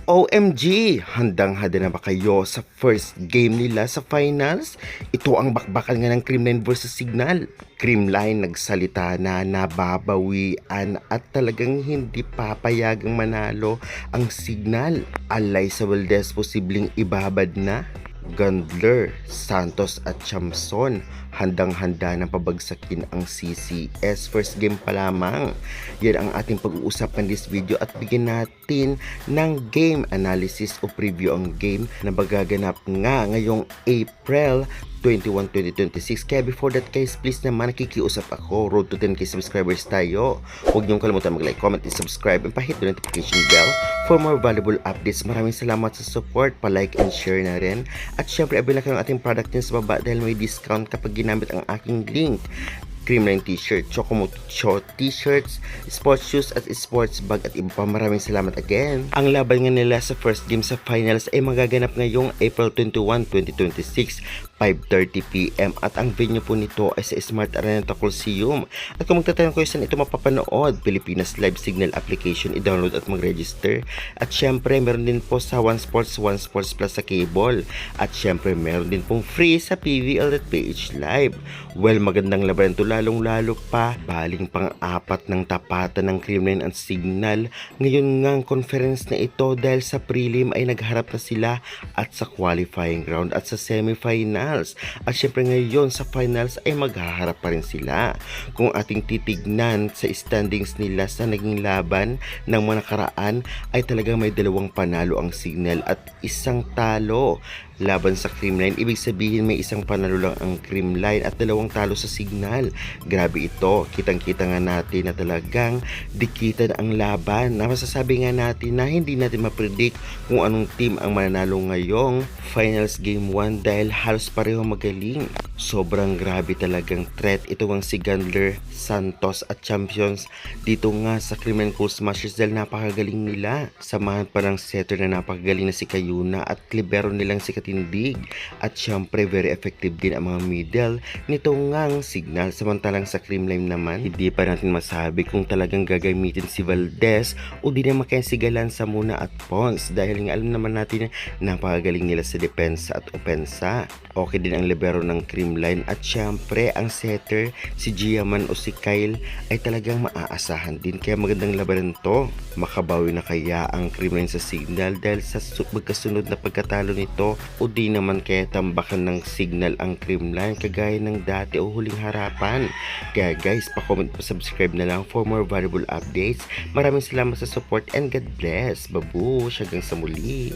OMG! Handang-handa na ba kayo sa first game nila sa finals? Ito ang bakbakan nga ng Creamline versus Signal. Creamline nagsalita na nababawian at talagang hindi papayagang manalo ang Signal. Alay sa Valdez posibleng ibabad na. Gandler, Santos at Chamson handang-handa ng pabagsakin ang CCS. First game pa lamang. Yan ang ating pag-uusapan this video at bigyan natin ng game analysis o preview ang game na magaganap nga ngayong April 21, 2026. Kaya before that guys, please naman nakikiusap ako. Road to 10k subscribers tayo. Huwag niyong kalimutan mag-like, comment, and subscribe and pahit the notification bell for more valuable updates. Maraming salamat sa support. Pa-like and share na rin. At syempre, abila ka ng ating product din sa baba dahil may discount kapag ginamit ang aking link. Creamline t-shirt, Chocomucho t-shirts, sports shoes at sports bag at iba pa. Maraming salamat again. Ang laban nga nila sa first game sa finals ay magaganap ngayong April 21, 2026, 5:30pm at ang venue po nito ay sa Smart Araneta Coliseum. At kung magtatanong kayo saan ito mapapanood, Pilipinas Live Signal application, i-download at mag-register. At syempre meron din po sa One Sports Plus sa cable. At syempre meron din pong free sa PVL.ph Live. Well, magandang laban ito, lalong-lalo pa baling pang-apat ng tapatan ng Creamline at Signal. Ngayon nga ang conference na ito dahil sa prelim ay nagharap na sila at sa qualifying round at sa semifinals. At syempre ngayon sa finals ay maghaharap pa rin sila. Kung ating titignan sa standings nila sa naging laban ng mga nakaraan ay talagang may dalawang panalo ang Signal at isang talo laban sa Creamline. Ibig sabihin may isang panalo lang ang Creamline at dalawang talo sa Signal. Grabe ito. Kitang-kita nga natin na talagang dikitan ang laban. Na masasabi nga natin na hindi natin mapredict kung anong team ang mananalo ngayong finals game 1 dahil halos pareho magaling. Sobrang grabe talagang threat ito ang si Gandler, Santos at Champions dito nga sa Creamline Cool Smashers dahil napakagaling nila. Samahan pa ng setter na napakagaling na si Kayuna at libero nilang si Katindig. At syempre very effective din ang mga middle nito ngang Signal. Samantalang sa Creamline naman, hindi pa natin masabi kung talagang gagamitin si Valdez o di naman kaya si Galanza muna at Pons dahil nga alam naman natin na napakagaling nila sa depensa at opensa. Okay din ang libero ng Creamline at syempre ang setter si Giaman o si Kyle ay talagang maaasahan din kaya magandang labanan to. Makabawi na kaya ang Creamline sa Signal dahil sa magkasunod na pagkatalo nito o di naman kaya tambakan ng Signal ang Creamline kagaya ng dati o huling harapan. Kaya guys, pa-comment, pa-subscribe na lang for more valuable updates. Maraming salamat sa support and God bless. Babush, hanggang sa muli.